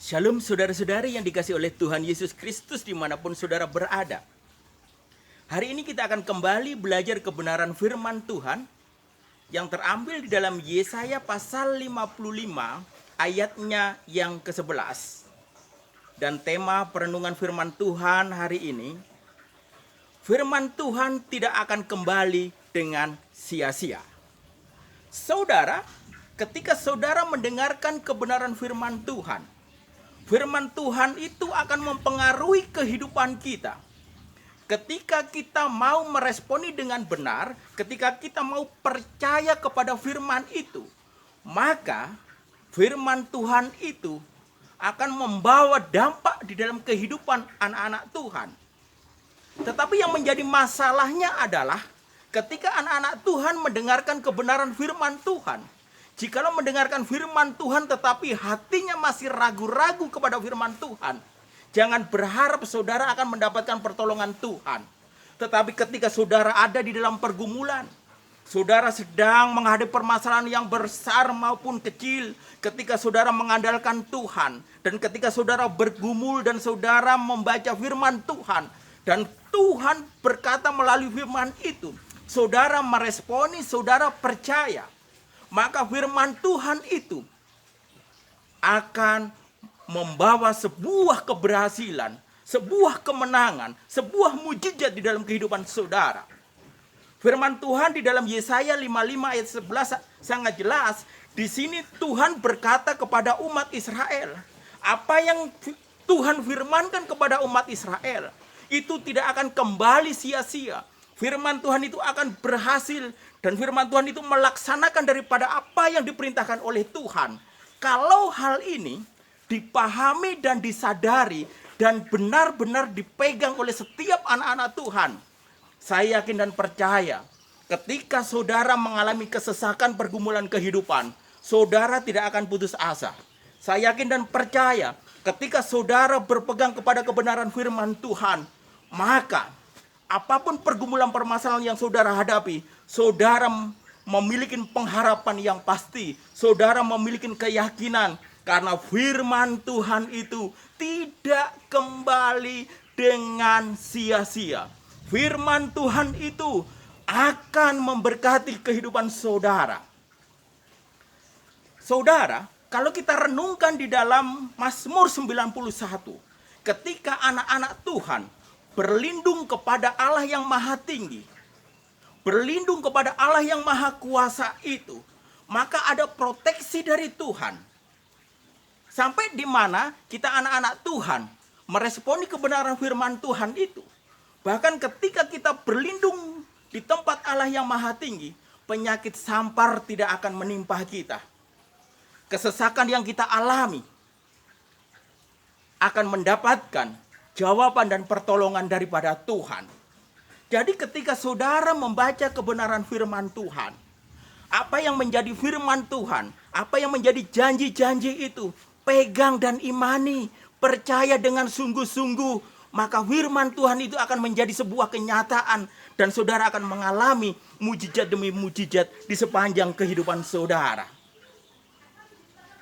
Shalom saudara-saudari yang dikasih oleh Tuhan Yesus Kristus dimanapun saudara berada. Hari ini kita akan kembali belajar kebenaran firman Tuhan yang terambil di dalam Yesaya pasal 55 ayatnya yang ke-11. Dan tema perenungan firman Tuhan hari ini, firman Tuhan tidak akan kembali dengan sia-sia. Saudara, ketika saudara mendengarkan kebenaran firman Tuhan itu akan mempengaruhi kehidupan kita. Ketika kita mau meresponi dengan benar, ketika kita mau percaya kepada firman itu, maka firman Tuhan itu akan membawa dampak di dalam kehidupan anak-anak Tuhan. Tetapi yang menjadi masalahnya adalah ketika anak-anak Tuhan mendengarkan kebenaran firman Tuhan, jikalau mendengarkan firman Tuhan tetapi hatinya masih ragu-ragu kepada firman Tuhan, jangan berharap saudara akan mendapatkan pertolongan Tuhan. Tetapi ketika saudara ada di dalam pergumulan, saudara sedang menghadapi permasalahan yang besar maupun kecil, ketika saudara mengandalkan Tuhan, dan ketika saudara bergumul dan saudara membaca firman Tuhan, dan Tuhan berkata melalui firman itu, saudara meresponi, saudara percaya, maka firman Tuhan itu akan membawa sebuah keberhasilan, sebuah kemenangan, sebuah mujizat di dalam kehidupan saudara. Firman Tuhan di dalam Yesaya 55 ayat 11 sangat jelas. Di sini Tuhan berkata kepada umat Israel, apa yang Tuhan firmankan kepada umat Israel itu tidak akan kembali sia-sia. Firman Tuhan itu akan berhasil, dan firman Tuhan itu melaksanakan daripada apa yang diperintahkan oleh Tuhan. Kalau hal ini dipahami dan disadari dan benar-benar dipegang oleh setiap anak-anak Tuhan, saya yakin dan percaya ketika saudara mengalami kesesakan pergumulan kehidupan, saudara tidak akan putus asa. Saya yakin dan percaya ketika saudara berpegang kepada kebenaran firman Tuhan, maka apapun pergumulan permasalahan yang saudara hadapi, saudara memiliki pengharapan yang pasti. Saudara memiliki keyakinan karena firman Tuhan itu tidak kembali dengan sia-sia. Firman Tuhan itu akan memberkati kehidupan saudara. Saudara, kalau kita renungkan di dalam Mazmur 91, ketika anak-anak Tuhan berlindung kepada Allah yang maha tinggi, berlindung kepada Allah yang maha kuasa itu, maka ada proteksi dari Tuhan. Sampai di mana kita anak-anak Tuhan meresponi kebenaran firman Tuhan itu. Bahkan ketika kita berlindung di tempat Allah yang maha tinggi, penyakit sampar tidak akan menimpa kita. Kesesakan yang kita alami akan mendapatkan jawaban dan pertolongan daripada Tuhan. Jadi ketika saudara membaca kebenaran firman Tuhan, apa yang menjadi firman Tuhan, apa yang menjadi janji-janji itu, pegang dan imani, percaya dengan sungguh-sungguh, maka firman Tuhan itu akan menjadi sebuah kenyataan dan saudara akan mengalami mujizat demi mujizat di sepanjang kehidupan saudara.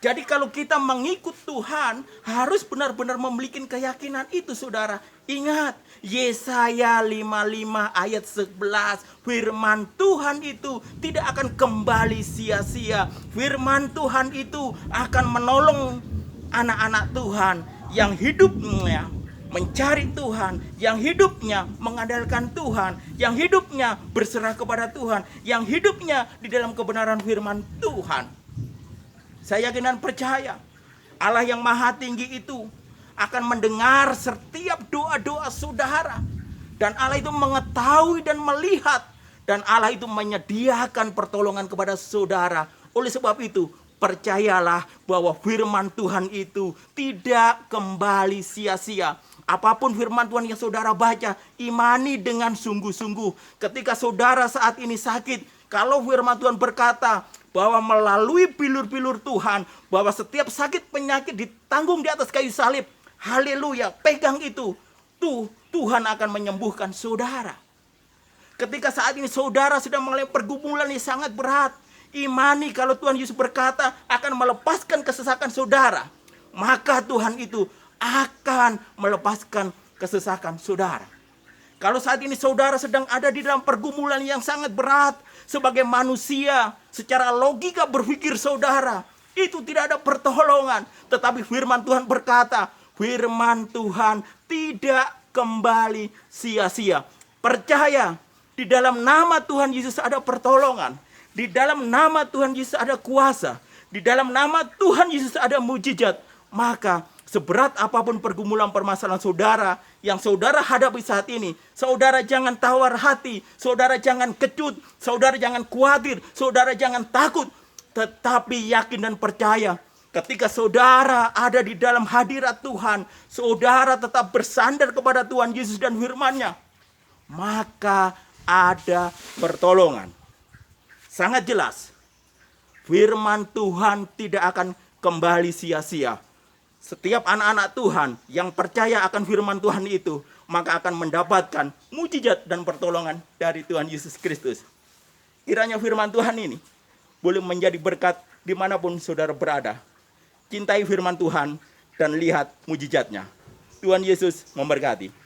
Jadi kalau kita mengikut Tuhan, harus benar-benar memiliki keyakinan itu, saudara. Ingat, Yesaya 55 ayat 11, firman Tuhan itu tidak akan kembali sia-sia. Firman Tuhan itu akan menolong anak-anak Tuhan yang hidupnya mencari Tuhan, yang hidupnya mengandalkan Tuhan, yang hidupnya berserah kepada Tuhan, yang hidupnya di dalam kebenaran firman Tuhan. Saya yakin dan percaya Allah yang maha tinggi itu akan mendengar setiap doa-doa saudara. Dan Allah itu mengetahui dan melihat. Dan Allah itu menyediakan pertolongan kepada saudara. Oleh sebab itu, percayalah bahwa firman Tuhan itu tidak kembali sia-sia. Apapun firman Tuhan yang saudara baca, imani dengan sungguh-sungguh. Ketika saudara saat ini sakit, kalau firman Tuhan berkata bahwa melalui bilur-bilur Tuhan, bahwa setiap sakit penyakit ditanggung di atas kayu salib. Haleluya, pegang itu. Tuhan akan menyembuhkan saudara. Ketika saat ini saudara sedang mengalami pergumulan yang sangat berat, imani kalau Tuhan Yesus berkata akan melepaskan kesesakan saudara. maka Tuhan itu akan melepaskan kesesakan saudara. Kalau saat ini saudara sedang ada di dalam pergumulan yang sangat berat, sebagai manusia, secara logika berpikir saudara, itu tidak ada pertolongan. Tetapi firman Tuhan berkata, firman Tuhan tidak kembali sia-sia. Percaya, di dalam nama Tuhan Yesus ada pertolongan. Di dalam nama Tuhan Yesus ada kuasa. Di dalam nama Tuhan Yesus ada mujizat. Maka seberat apapun pergumulan permasalahan saudara yang saudara hadapi saat ini, saudara jangan tawar hati, saudara jangan kecut, saudara jangan khawatir, saudara jangan takut. Tetapi yakin dan percaya, ketika saudara ada di dalam hadirat Tuhan, saudara tetap bersandar kepada Tuhan Yesus dan firman-Nya, maka ada pertolongan. Sangat jelas, firman Tuhan tidak akan kembali sia-sia. Setiap anak-anak Tuhan yang percaya akan firman Tuhan itu, maka akan mendapatkan mujizat dan pertolongan dari Tuhan Yesus Kristus. Kiranya firman Tuhan ini boleh menjadi berkat dimanapun saudara berada. Cintai firman Tuhan dan lihat mujizatnya. Tuhan Yesus memberkati.